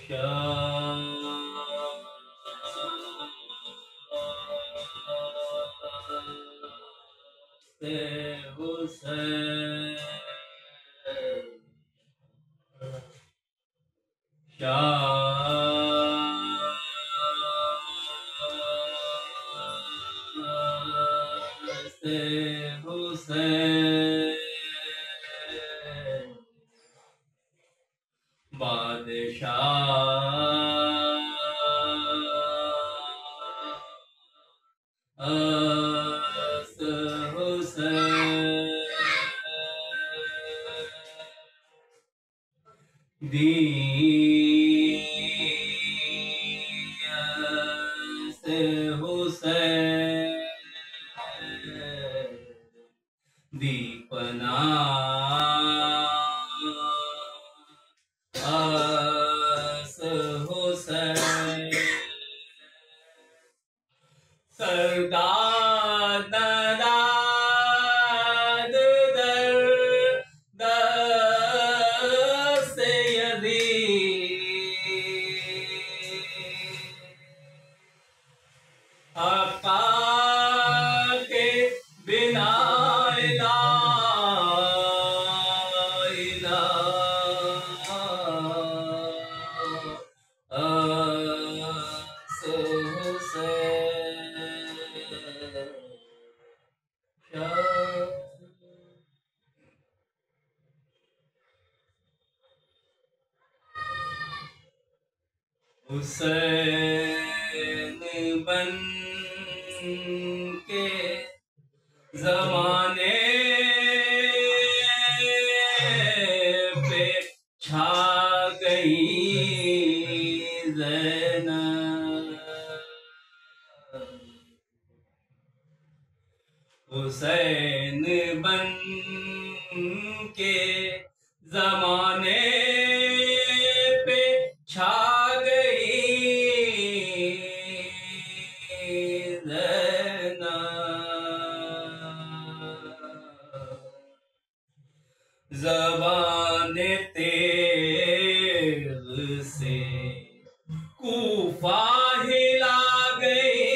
شاہ سے حسین سے حسین بادشاہ حسین سے حسین دی پناہ حسین سردار ناداد در دست یزید آقا کے بنا حسین بن کے زمانے پہ چھا گئی زینب حسین بن کے زمانے پہ چھا زبان تیغ سے کوفہ ہلا گئی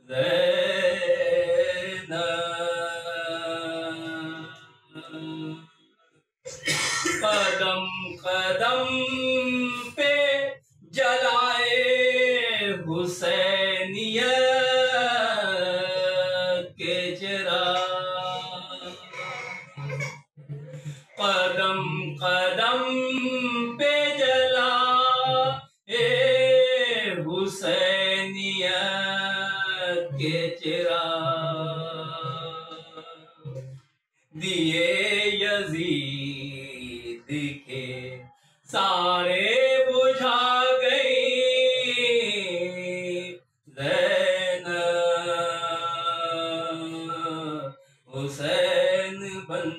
زینب قدم قدم پہ جلائے حسینیت کے چراغ قدم قدم پہ جلا حسینیت کے چراغ دیے یزید کے سارے بجھا گئی زینب حسین بن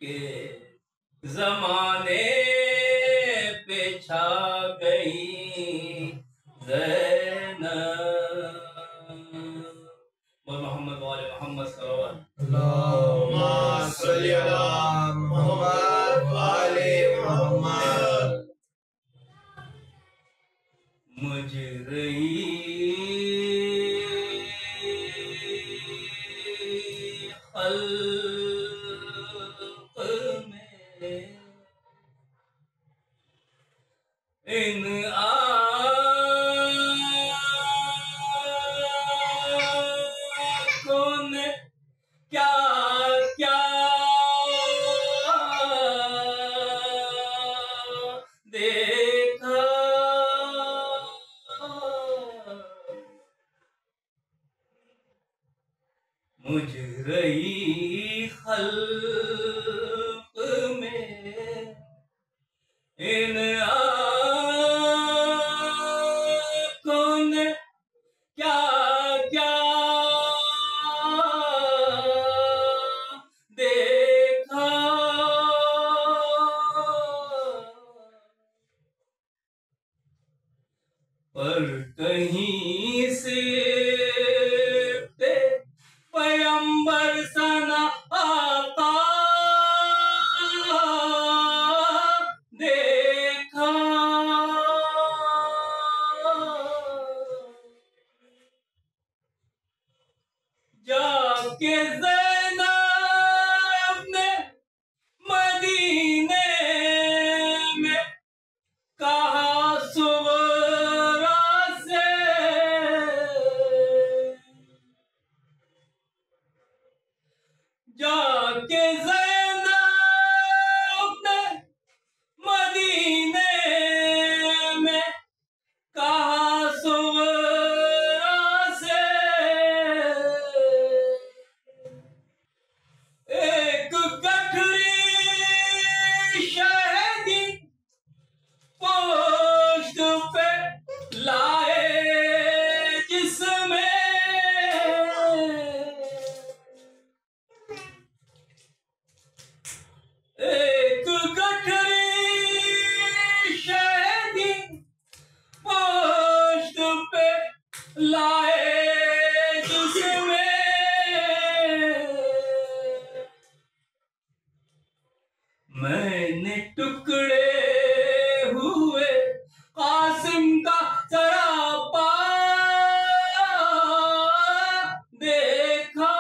کے زمانے پہ چھا گئی زینب محمد وآل محمد صلوات اللہم صلی علی محمد وآل محمد مجرئی خلق میں ان آنکھوں نے کیا کیا دیکھا مجرئی خلق میں ان آنکھوں نے کیا کیا دیکھا پر کہیں سے پیغمبر سنا آقا میں نے ٹکڑے ہوئے قاسم کا سراپا دیکھا،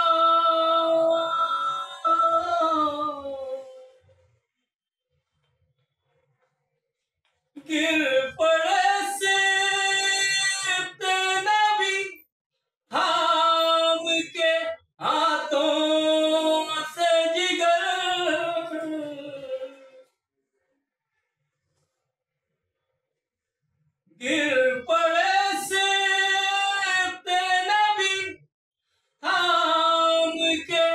گر پڑے سبط نبی تھام کے ہاتھوں سے جگر، گر پڑے سبط نبی تھام کے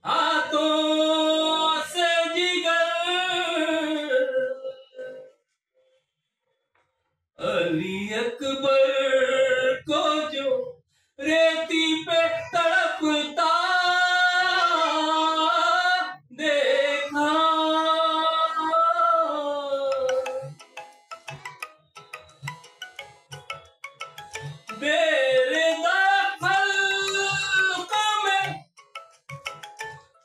ہاتھوں سے جگر، علی اکبر کو جو ریتی پہ تڑپتا دیکھا، بیردا خلق میں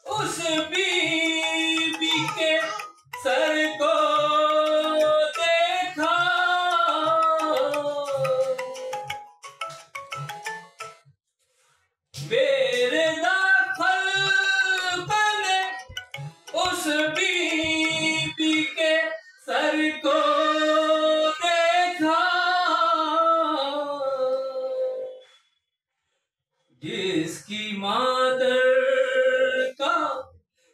اس بی بی کے سر کو دیکھا، بیردا خلق نے اس بی بی کے سر کو دیکھا، جس کی مادر کا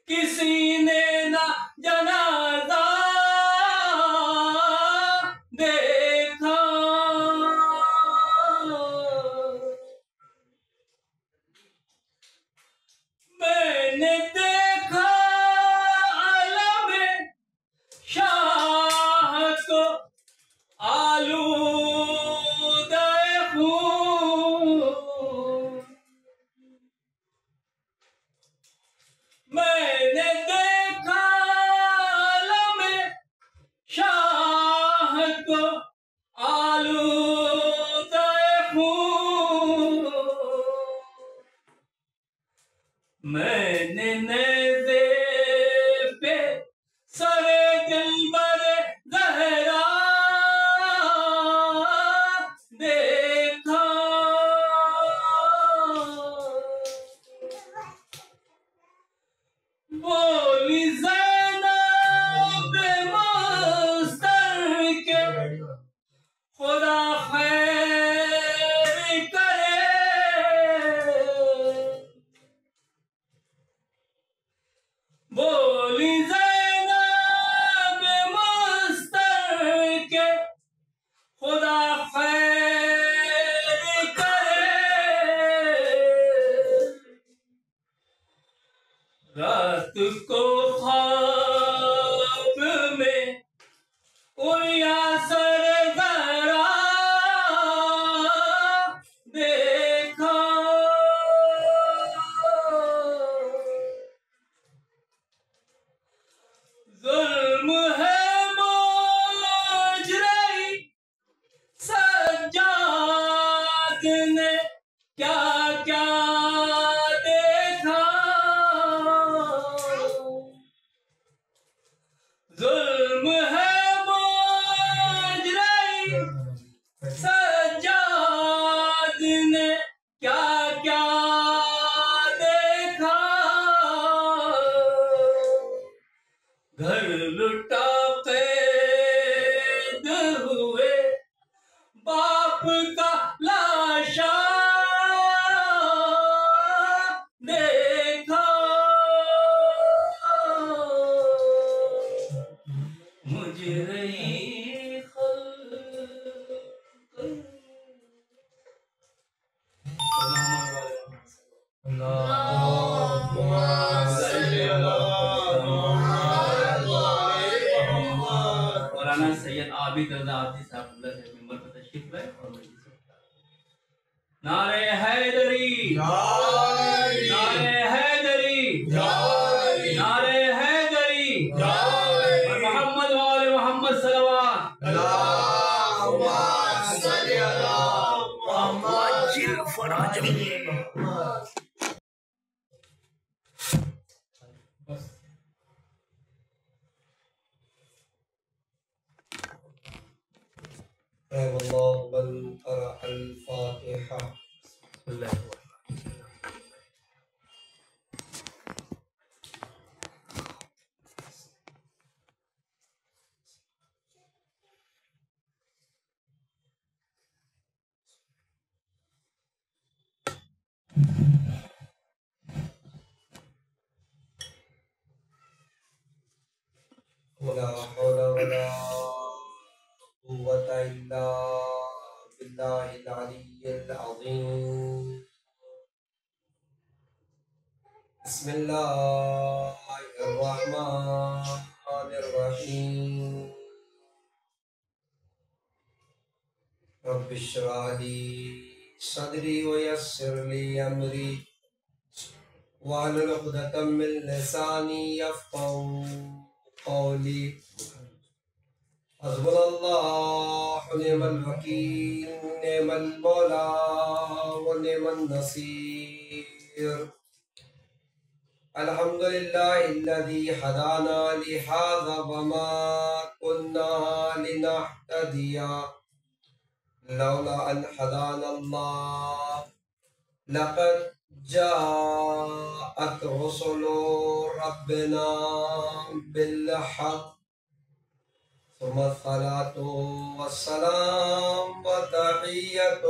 کسی نے نہ جنازہ دیکھا، میں نے دیکھا علم شاہ کو آلودہ خون، میں نے دیکھا علم شاہ کو آلودہ خون، میں نے نیزے پہ سر دلبر زہرا دیکھا، بولی زینب مستر کے خدا خیر کرے، بولی زینب مستر کے خدا خیر کرے، رات کو خواب میں اڑیا سر ذرا دیکھا، ظلم ہے مجرم سجاد نے کیا کیا دیکھا، ظلم ہے مجرم سجاد نے کیا کیا دیکھا، گھر لٹا قید ہوئے باپ کا لاشا دیکھا، مجھے رہی خلق، اللہم صلی علی محمد مولانا سید عابد رضا عابدی صاحب اللہ سے ممبر پر تشریف لائے اور مجلس میں نعرہ حیدری، نعرہ حیدری، نعرہ حیدری، اور محمد وآل محمد صلوات، اللہم صلی علی محمد رحم الله من قرأ الفاتحة. بسم الله الرحمن الرحيم. ولا حول ولا قوة إلا بالله العلي العظيم. بسم الله الرحمن الرحيم. رب اشرح لي صدري ويسر لي أمري واحلل عقدة من لساني يفقهوا قولي. حسبنا الله ونعم الوكيل نعم المولى ونعم النصير. الحمد لله الذي هدانا لهذا وما كنا لنهتدي لولا أن هدانا الله. لقد جاءت رسل ربنا بالحق ثم الصلاة والسلام والتحية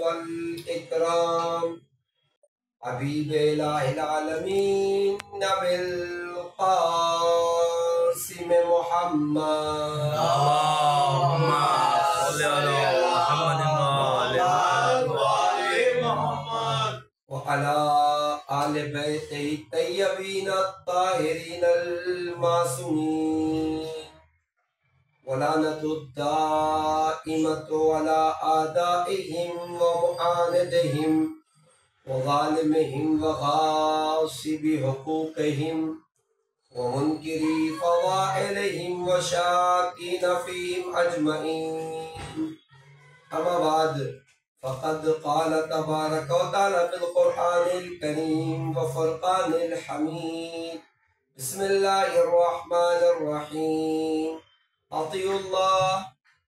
والإكرام حبيب إله العالمين نبي القاسم محمد. اللهم صل على محمد وعلى آل بيته الطيبين الطاهرين المعصومين. ولعنة الدائمة على أعدائهم ومعاندهم وظالمهم وغاصب حقوقهم ومنكري فضائلهم وشاكين فيهم أجمعين. أما بعد فقد قال تبارك وتعالى في القرآن الكريم وفرقان الحميد. بسم الله الرحمن الرحيم. أطيعوا الله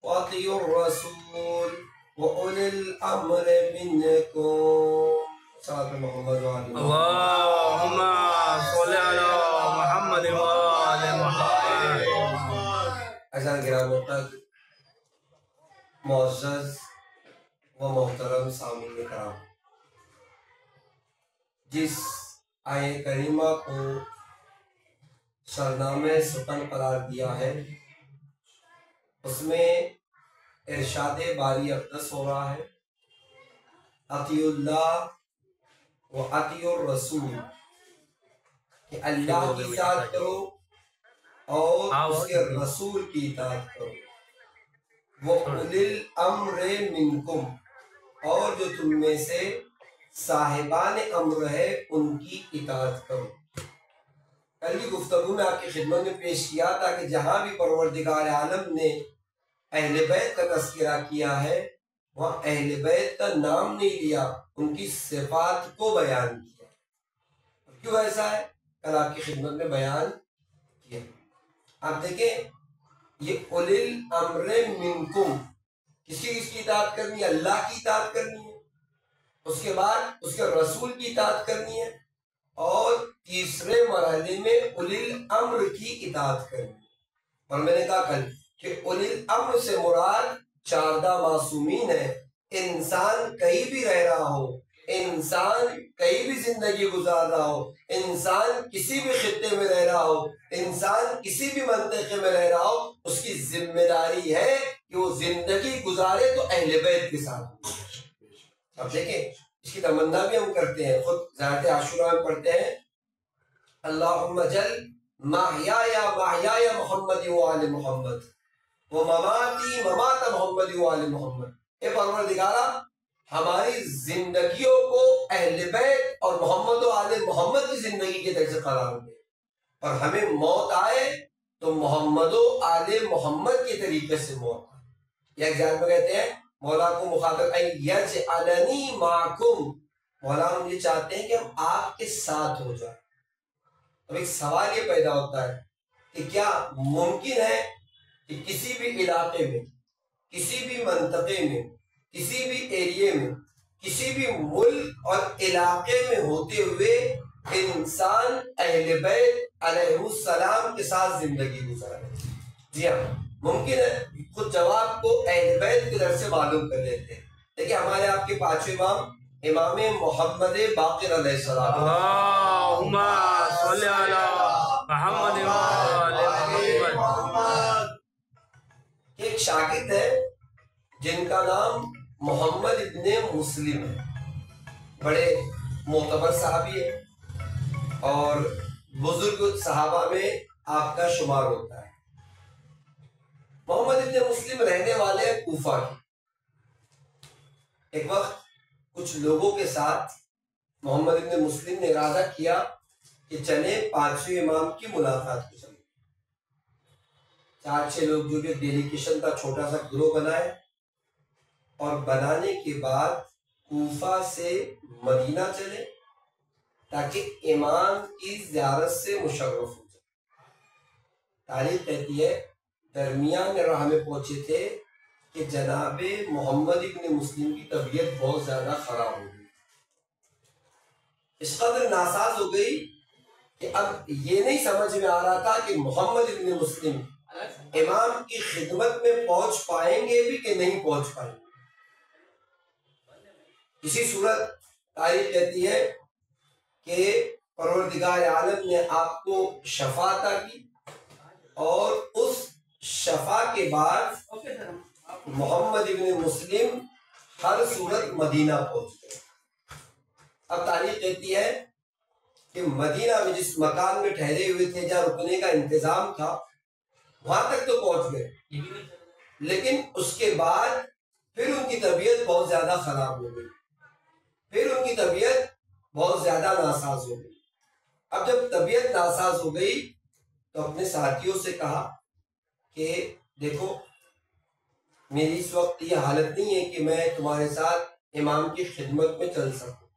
وأطيعوا الرسول وأولي الأمر منكم. صلاة محمد وعلى اللهم صل على محمد وعلى محمد. عزیزان گرامی قدر، معزز و محترم سامعین کرام، جس آیہ کریمہ کو سرنامہ سخن قرار دیا ہے، اس میں ارشاد باری اقدس ہو رہا ہے اطیعوا اللہ و اطیعوا الرسول، کہ اللہ کی اطاعت کرو اور اس کے رسول کی اطاعت کرو. وہ اولی الامر منکم، اور جو تم میں سے صاحبان امر ہے ان کی اطاعت کرو. کل کی گفتگو میں آپ کی خدمت میں پیش کیا تھا کہ جہاں بھی پروردگار عالم نے اہل بیت کا تذکرہ کیا ہے وہاں اہل بیت کا نام نہیں لیا، ان کی صفات کو بیان کیا. کیوں ایسا ہے؟ کل آپ کی خدمت میں بیان کیا. آپ دیکھیں یہ اولی الامر منکم، کس کی اطاعت کرنی ہے؟ اللہ کی اطاعت کرنی ہے، اس کے بعد اس کے رسول کی اطاعت کرنی ہے، اور تیسرے مرحلے میں اولی الامر کی اطاعت کرنی ہے. اور میں نے کہا کل کہ اولی الامر سے مراد چاردہ معصومین ہے. انسان کہیں بھی رہ رہا ہو، انسان کہیں بھی زندگی گزار رہا ہو، انسان کسی بھی خطے میں رہ رہا ہو، انسان کسی بھی منطقے میں رہ رہا ہو، اس کی ذمہ داری ہے کہ وہ زندگی گزارے تو اہل بیت کے ساتھ. اب دیکھیں اس کی تمنا بھی ہم کرتے ہیں، خود ذات عاشورہ میں پڑھتے ہیں اللہم جل محیایا محیایا محمد وآل محمد و مماتی ممات محمد وآل محمد. اے پروردگارہ ہماری زندگیوں کو اہل بیت اور محمد و آل محمد کی زندگی کے طرح سے قرار دے، اور ہمیں موت آئے تو محمد و آل محمد کے طریقے سے موت آئے. یہ ایگزام میں کہتے ہیں مولا کو مخاطب یجعلنی معکم، مولا ہم یہ چاہتے ہیں کہ ہم آپ کے ساتھ ہو جائیں. اب ایک سوال یہ پیدا ہوتا ہے کہ کیا ممکن ہے کہ کسی بھی علاقے میں کسی بھی منطقے میں، کسی بھی ایریے میں، کسی بھی ملک اور علاقے میں ہوتے ہوئے انسان اہل بیت علیہ السلام کے ساتھ زندگی گزارے؟ جی ہاں، ممکن ہے خود جواب کو اہل بیت کی طرف سے معلوم کر لیتے ہیں، لیکن ہمارے آپ کے پانچویں امام امام محمد باقر علیہ السلام، اللہم صلی علی محمد محمد، ایک شاگرد ہے جن کا نام محمد ابن مسلم ہے، بڑے معتبر صحابی ہے اور بزرگ صحابہ میں آپ کا شمار ہوتا ہے۔ محمد ابن مسلم رہنے والے کوفہ کے۔ ایک وقت کچھ لوگوں کے ساتھ محمد ابن مسلم نے ارادہ کیا کہ چلے پانچویں امام کی ملاقات کو چلیں۔ 4-6 لوگ جو کہ ڈیلیگیشن کا چھوٹا سا گروہ بنائے اور بنانے کے بعد کوفہ سے مدینہ چلے تاکہ امام کی زیارت سے مشرف ہو جائے۔ تاریخ کہتی ہے درمیان راہ میں پہنچے تھے کہ جناب محمد ابن مسلم کی طبیعت بہت زیادہ خراب ہو گئی، اس قدر ناساز ہو گئی کہ اب یہ نہیں سمجھ میں آ رہا تھا کہ محمد ابن مسلم امام کی خدمت میں پہنچ پائیں گے بھی کہ نہیں پہنچ پائیں گے۔ اسی صورت تاریخ کہتی ہے کہ پروردگار عالم نے آپ کو شفا عطا کی اور اس شفا کے بعد محمد ابن مسلم ہر صورت مدینہ پہنچ گئے۔ اب تاریخ کہتی ہے کہ مدینہ میں جس مکان میں ٹھہرے ہوئے تھے جہاں رکنے کا انتظام تھا وہاں تک تو پہنچ گئے، لیکن اس کے بعد پھر ان کی طبیعت بہت زیادہ خراب ہو گئی، پھر ان کی طبیعت بہت زیادہ ناساز ہو گئی۔ اب جب طبیعت ناساز ہو گئی تو اپنے ساتھیوں سے کہا کہ دیکھو میری اس وقت یہ حالت نہیں ہے کہ میں تمہارے ساتھ امام کی خدمت میں چل سکوں،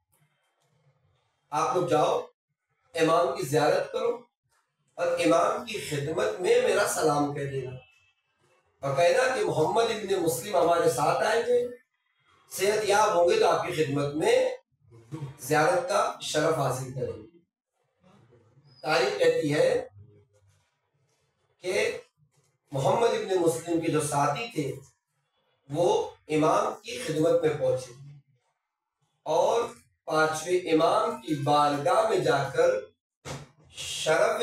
آپ لوگ جاؤ امام کی زیارت کرو اور امام کی خدمت میں میرا سلام کہہ دینا اور کہنا کہ محمد ابن مسلم ہمارے ساتھ آئیں گے، صحت یاب ہوں گے تو آپ کی خدمت میں زیارت کا شرف حاصل کریں گے۔ تاریخ کہتی ہے کہ محمد ابن مسلم کے جو ساتھی تھے وہ امام کی خدمت میں پہنچے اور پانچویں امام کی بارگاہ میں جا کر شرف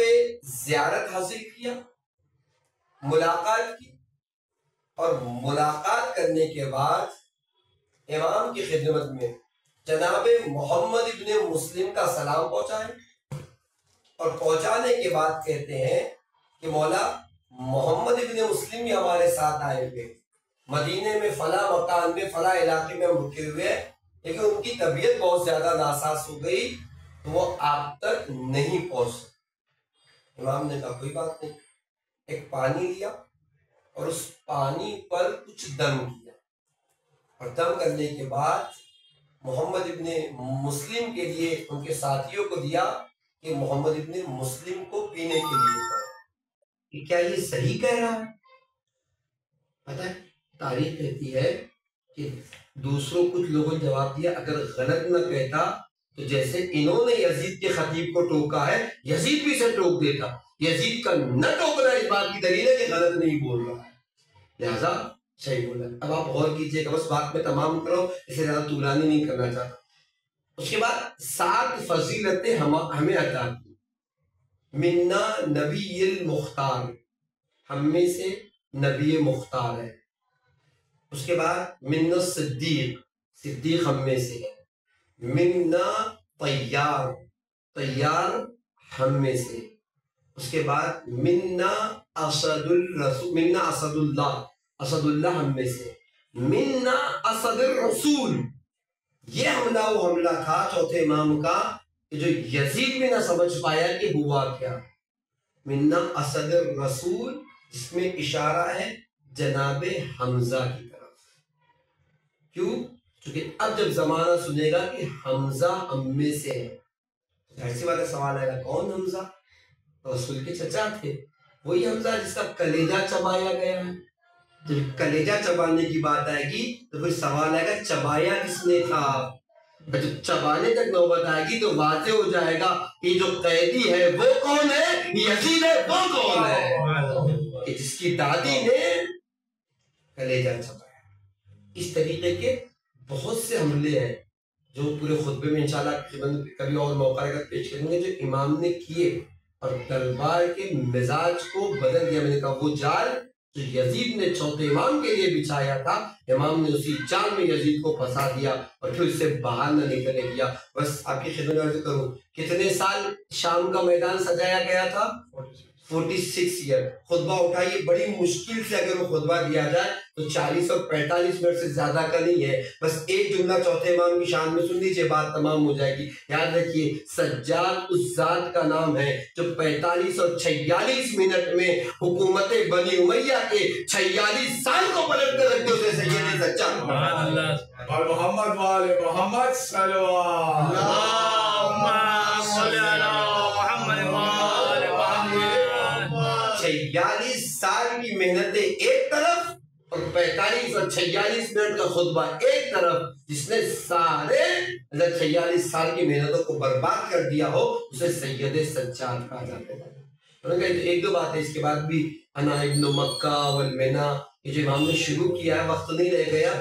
زیارت حاصل کیا، ملاقات کی اور ملاقات کرنے کے بعد امام کی خدمت میں جناب محمد ابن مسلم کا سلام پہنچائے اور پہنچانے کے بعد کہتے ہیں کہ مولا محمد ابن مسلم بھی ہمارے ساتھ آئے ہوئے، مدینے میں فلاں مکان میں فلاں علاقے میں رکے ہوئے، لیکن ان کی طبیعت بہت زیادہ ناساز ہو گئی تو وہ آپ تک نہیں پہنچ سکتے۔ امام نے کہا کوئی بات نہیں، ایک پانی لیا اور اس پانی پر کچھ دم کیا اور دم کرنے کے بعد محمد ابن مسلم کے لیے ان کے ساتھیوں کو دیا کہ محمد ابن مسلم کو پینے کے لیے کہو کہ کیا یہ صحیح کہہ رہا ہے؟ پتہ ہے تاریخ کہتی ہے کہ دوسروں کچھ لوگوں نے جواب دیا اگر غلط نہ کہتا تو جیسے انہوں نے یزید کے خطیب کو ٹوکا ہے یزید بھی اسے ٹوک دیتا، یزید کا نہ ٹوکنا اس بات کی دلیل ہے کہ غلط نہیں بول رہا ہے، لہذا صحیح بولا۔ اب آپ غور کیجئے کہ بس بات میں تمام کرو، اسے زیادہ طولانی نہیں کرنا چاہتا۔ اس کے بعد 7 فضیلتیں ہمیں عطا کی، منا نبی المختار، ہم میں سے نبی مختار ہے۔ اس کے بعد منا صدیق، صدیق ہم میں سے ہے۔ منا طیار، طیار ہم میں سے۔ اس کے بعد منا اسد الرسول، منا اسد اللہ، اسد اللہ ہم میں سے۔ منا اسد الرسول، یہ حملہ وہ حملہ تھا چوتھے امام کا کہ جو یزید بھی نہ سمجھ پایا کہ ہوا کیا۔ منا اسد الرسول، جس میں اشارہ ہے جناب حمزہ کی طرف، کیوں؟ کیونکہ اب جب زمانہ سنے گا کہ حمزہ ہم میں سے ہے، ایسی بات سوال آئے گا کون حمزہ؟ رسول کے چچا تھے، وہی حمزہ جس کا کلیجہ چبایا گیا ہے، جب کلیجہ چبانے کی بات آئے گی تو پھر سوال آئے گا چبایا کس نے تھا. جب چبانے تک نوبت آئے گی تو واضح ہو جائے گا کہ جو قیدی ہے وہ کون ہے, یزید ہے وہ کون ہے, کہ جس کی دادی نے کلیجہ چبایا. اس طریقے کے بہت سے حملے ہیں جو پورے خطبے میں انشاءاللہ کبھی اور موقع رہے گا پیش کریں گے, جو امام نے کیے اور دربار کے مزاج کو بدل دیا. میں نے کہا وہ جال جو یزید نے چوتھے امام کے لیے بچھایا تھا, امام نے اسی جال میں یزید کو پھنسا دیا اور پھر اس سے باہر نہ نکلنے دیا. بس آپ کی خدمت عرض کروں, کتنے سال شام کا میدان سجایا گیا تھا؟ 46 ایئر. خطبہ اٹھائیے, بڑی مشکل سے اگر وہ خطبہ دیا جائے تو 40 اور 45 منٹ سے زیادہ کا نہیں ہے. بس ایک جملہ چوتھے امام کی شان میں سن لیجیے, بات تمام ہو جائے گی. یاد رکھیے سجاد اس ذات کا نام ہے جو 45 اور 46 منٹ میں حکومت بنی امیہ کے 46 سال کو پلٹ کر رکھتے اسے سید سجاد. اور محمد والے محمد صلی اللہ علیہ وسلم. 46 سال کی محنتیں ایک طرف اور 45 اور 46 منٹ کا خطبہ ایک طرف, جس نے سارے 46 سال کی محنتوں کو برباد کر دیا ہو اسے سید سجاد کہا جاتا ہے. ایک دو باتیں اس کے بعد بھی, انا ابن مکہ والمنا, یہ جو امام نے شروع کیا ہے وقت نہیں رہ گیا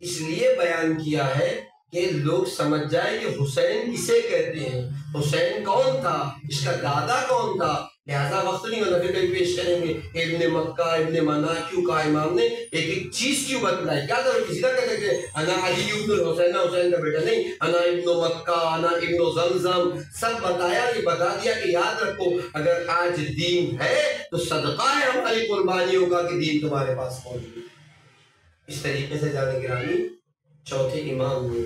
اس لیے بیان کیا ہے کہ لوگ سمجھ جائیں کہ حسین کسے کہتے ہیں, حسین کون تھا, اس کا دادا کون تھا. لہذا وقت نہیں ہوتا, پھر کہیں پیش کریں گے ابن مکہ ابن منا کیوں کہا امام نے, ایک ایک چیز کیوں بتلائی. کیا کرو کسی کا کہتے کہ انا علی ابن الحسین, حسین کا بیٹا نہیں, انا ابن مکہ انا ابن زمزم, سب بتایا. یہ بتا دیا کہ یاد رکھو اگر آج دین ہے تو صدقہ ہے ہماری قربانیوں کا کہ دین تمہارے پاس موجود ہے. اس طریقے سے جانے گرامی چوتھے امام نے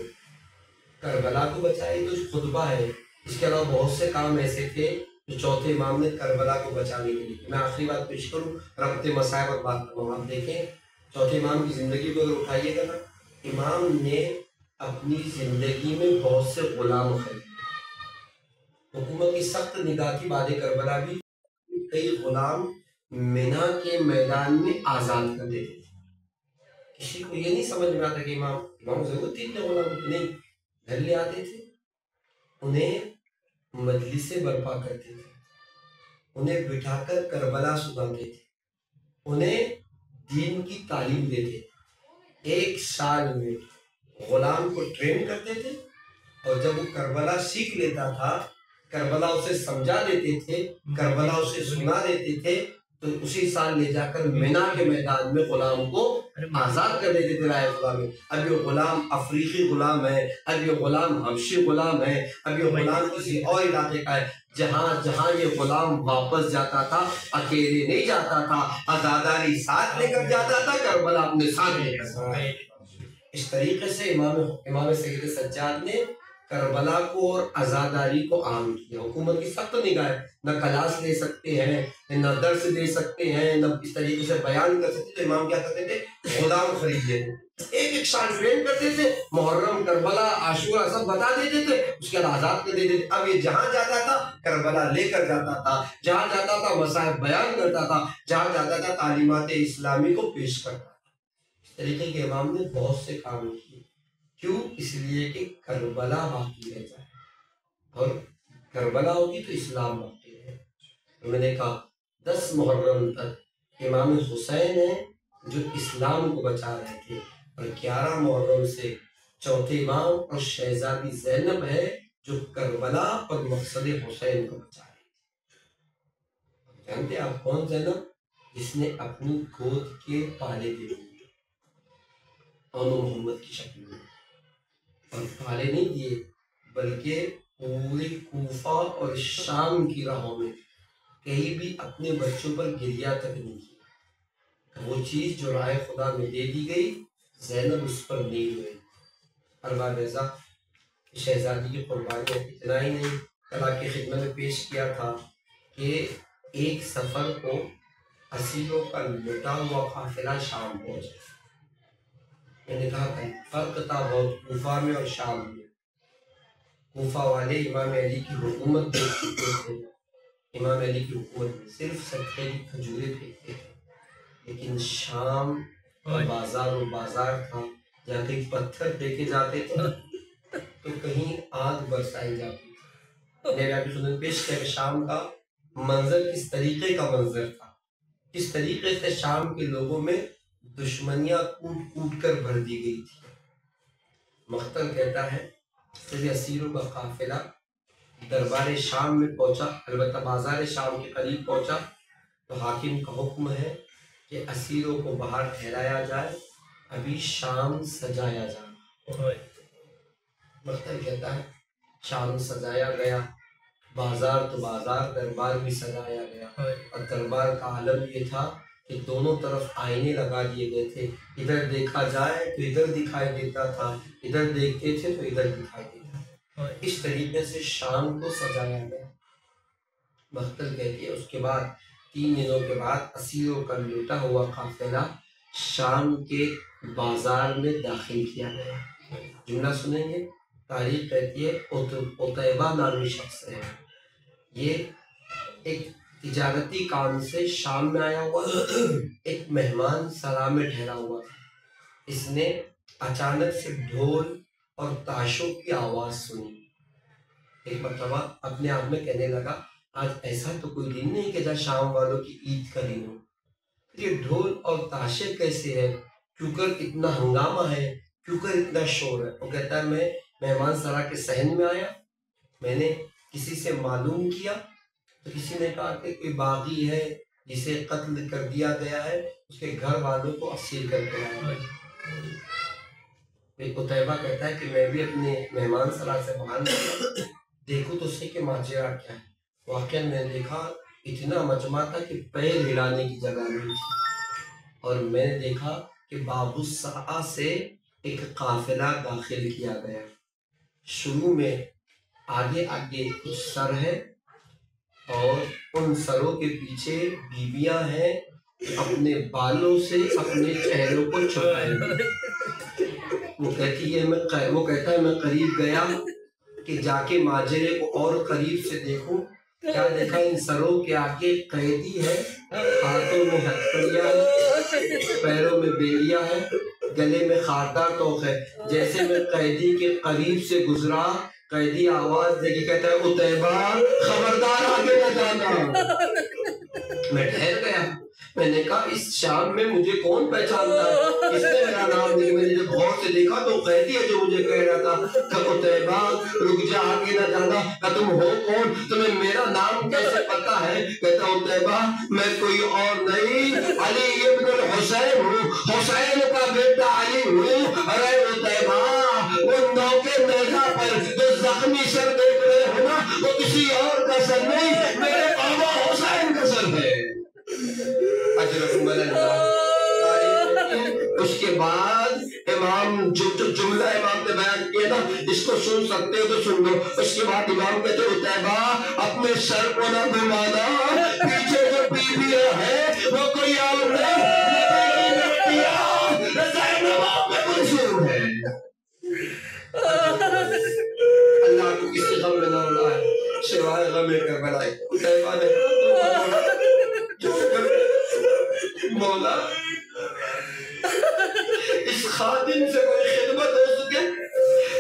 کربلا کو بچایا. تو خطبہ ہے, اس کے علاوہ بہت سے کام ایسے تھے جو چوتھے امام نے کربلا کو بچانے کے لیے. میں آخری بات پیش کروں, ربط مصائب اور بات کروں. آپ دیکھیں چوتھے امام کی زندگی کو اگر اٹھائیے گا نا, امام نے اپنی زندگی میں بہت سے غلام خریدے. حکومت کی سخت نگاہ کی بعد کربلا بھی کئی غلام مینا کے میدان میں آزاد کر دیتے تھے. کسی کو یہ نہیں سمجھ میں آتا کہ امام ضرورت تھی اتنے غلام کی, نہیں, گھر لے آتے تھے, انہیں مجلسیں برپا کرتے تھے, انہیں بٹھا کر کربلا سناتے تھے, انہیں دین کی تعلیم دیتے. ایک سال میں غلام کو ٹرین کرتے تھے اور جب وہ کربلا سیکھ لیتا تھا, کربلا اسے سمجھا دیتے تھے, کربلا اسے سنا دیتے تھے, تو اسی سال لے جا کر مینا کے میدان میں غلام کو آزاد کر دیتے تھے رائے خدا میں. اب یہ غلام افریقی غلام ہے, اب یہ غلام حبشی غلام ہے, اب یہ غلام کسی اور علاقے کا ہے. جہاں جہاں یہ غلام واپس جاتا تھا اکیلے نہیں جاتا تھا, عزاداری ساتھ لے کر جاتا تھا, کربلا اپنے ساتھ لے کر. اس طریقے سے امام سید سجاد نے کربلا کو اور عزاداری کو عام کیا. حکومت کی سخت نگاہ, نہ کلاس لے سکتے ہیں, نہ درس دے سکتے ہیں, نہ اس طریقے سے بیان کر سکتے, تو امام کیا کرتے تھے, غلام خرید لیتے, ایک ایک سال ٹرین کرتے تھے, محرم کربلا عاشورہ سب بتا دیتے تھے, اس کے بعد آزاد کر دیتے تھے. اب یہ جہاں جاتا تھا کربلا لے کر جاتا تھا, جہاں جاتا تھا مصائب بیان کرتا تھا, جہاں جاتا تھا تعلیمات اسلامی کو پیش کرتا تھا. اس طریقے کے امام نے بہت سے کام کیے. کیوں؟ اس لیے کہ کربلا باقی رہ جائے, اور کربلا ہوگی تو اسلام باقی رہے. میں نے کہا 10 محرم تک امام حسین ہیں جو اسلام کو بچا رہے تھے, اور 11 محرم سے چوتھے امام اور شہزادی زینب ہے جو کربلا اور مقصد حسین کو بچا رہے تھے. جانتے آپ کون زینب؟ جس نے اپنی گود کے پالے دے دیے محمد کی شکل میں, اور پالے نہیں دیے بلکہ پوری کوفہ اور شام کی راہوں میں کہیں بھی اپنے بچوں پر گریہ تک نہیں کیا. وہ چیز جو رائے خدا میں دے دی گئی زینب اس پر نہیں ہوئی. ارباب رضا شہزادی کی قربانی اتنا ہی نہیں, کل آپ کی خدمت میں پیش کیا تھا کہ ایک سفر کو اسیروں کا لٹا ہوا قافلہ شام پہنچا. میں نے کہا کہ فرق تھا بہت کوفہ میں اور شام میں. کوفہ والے امام علی کی حکومت دیکھتے تھے, امام علی کی حکومت میں صرف صدقے کی کھجوریں پھینکتے تھے, لیکن شام اور بازار و بازار تھا، جہاں کہیں پتھر پھینکے جاتے تھے تو کہیں آگ برسائی جاتی تھی۔ میرے آپ سنن پیش کیا کہ شام کا منظر کس طریقے کا منظر تھا، کس طریقے سے شام کے لوگوں میں دشمنیاں کوٹ کوٹ کر بھر دی گئی تھی۔ مختل کہتا ہے کہ اسیروں کا قافلہ دربار شام میں پہنچا، البتہ بازار شام کے قریب پہنچا تو حاکم کا حکم ہے کہ اسیروں کو باہر ٹھہرایا جائے، ابھی شام سجایا جائے۔ مختل کہتا ہے شام سجایا گیا، بازار تو بازار، دربار بھی سجایا گیا، اور دربار کا عالم یہ تھا کہ دونوں طرف آئینے لگا دیے گئے تھے، ادھر دیکھا جائے تو ادھر دکھائی دیتا تھا، ادھر دیکھتے تھے تو ادھر دکھائی دیتا تھا۔ اس طریقے سے شام کو سجایا گیا۔ مختل کہتی ہے اس کے بعد 3 دنوں کے بعد اسیروں کا لوٹا ہوا قافلہ شام کے بازار میں داخل کیا گیا۔ جملہ سنیں گے، تاریخ کہتی ہے عتیبہ نامی شخص ہے، یہ ایک تجارتی کام سے شام میں آیا ہوا، ایک مہمان سرا میں ٹھہرا ہوا تھا۔ اس نے اچانک سے ڈھول اور تاشوں کی آواز سنی۔ ایک مرتبہ اپنے آپ میں کہنے لگا آج ایسا تو کوئی دن نہیں کہ جہاں شام والوں کی عید کا دن ہو، یہ ڈھول اور تاشے کیسے ہے، کیوں کر اتنا ہنگامہ ہے، کیوں کر اتنا شور ہے؟ وہ کہتا ہے میں مہمان سرا کے صحن میں آیا، میں نے کسی سے معلوم کیا تو کسی نے کہا کہ کوئی باغی ہے جسے قتل کر دیا گیا ہے، اس کے گھر والوں کو اسیر کر کے لایا۔ قتیبہ کہتا ہے کہ میں بھی اپنے مہمان سرا سے باہر نکلا، دیکھو تو صحیح کہ ماجرا کیا ہے۔ واقعاً میں نے دیکھا اتنا مجمع تھا کہ پیر ہلانے کی جگہ نہیں تھی، اور میں نے دیکھا کہ باب الساعہ سے ایک قافلہ داخل کیا گیا۔ شروع میں آگے آگے کچھ سر ہے اور ان سروں کے پیچھے بیویاں ہیں اپنے بالوں سے اپنے چہروں کو چھپائے۔ وہ کہتا ہے میں قریب گیا کہ جا کے ماجرے کو اور قریب سے دیکھوں، کیا دیکھا ان سروں کے آگے قیدی ہے، ہاتھوں میں ہتھکڑیاں ہے، پیروں میں بیڑیاں ہے، گلے میں خاردار توق ہے۔ جیسے میں قیدی کے قریب سے گزرا، قیدی آواز دے کے کہتا ہے عتیبہ خبردار آگے نہ جانا۔ میں ٹھہر گیا، میں نے کہا اس شام میں مجھے کون پہچانتا ہے، اس نے میرا نام نہیں۔ میں نے جب غور سے دیکھا تو قیدی ہے جو مجھے کہہ رہا تھا کہ عتیبہ رک جا آگے نہ جانا۔ کہ تم ہو کون، تمہیں میرا نام کیسے پتا ہے؟ کہتا عتیبہ میں کوئی اور نہیں علی ابن الحسین ہوں، حسین کا بیٹا علی ہوں۔ ارے عتیبہ وہ نوکے نیزہ پر جو زخمی سر دیکھ رہے ہو نا، وہ کسی اور کا سر نہیں، میرے بابا حسین کا سر ہے۔ اس کے بعد امام جو جملہ امام نے بیان کیا نا، اس کو سن سکتے ہو تو سن لو۔ اس کے بعد امام کہتے عتیبہ اپنے سر کو نہ گھمانا، پیچھے جو بیویاں ہیں وہ کوئی اور نہیں، اللہ کو کسی غم میں نہ اڑائے سوائے غم کربلا۔ عتیبہ نے مولا اس خادم سے کوئی خدمت ہو سکے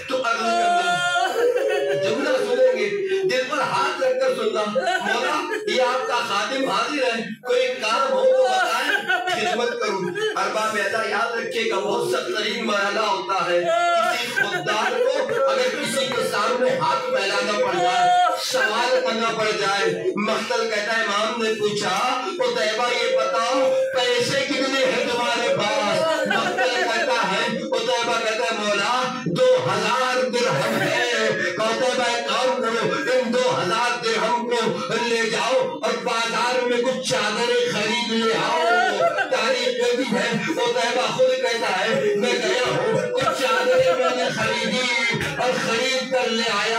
تو عرض کرنا۔ جملہ سنیں گے، دل پر ہاتھ رکھ کر سننا، مولا یہ آپ کا خادم حاضر ہے، کوئی کام ہو تو بتائیں، خدمت کروں۔ ارباب ادا یاد رکھیے گا بہت سخت ترین مرحلہ ہوتا ہے کسی خوددار کو اگر کسی کے سامنے ہاتھ پھیلانا پڑ جائے، سوال کرنا پڑ جائے۔ مختل کہتا ہے امام نے پوچھا عتیبہ یہ بتاؤ پیسے کتنے ہیں تمہارے پاس؟ مختل کہتا ہے عتیبہ کہتا ہے مولا 2000 درہم ہے۔ عتیبہ ایک کام کرو ان 2000 درہم کو لے جاؤ اور بازار میں کچھ چادریں خرید لے آؤ۔ تاریخ میں بھی ہے عتیبہ خود کہتا ہے میں گیا ہوں کچھ چادریں میں نے خریدی اور خرید کر لے آیا،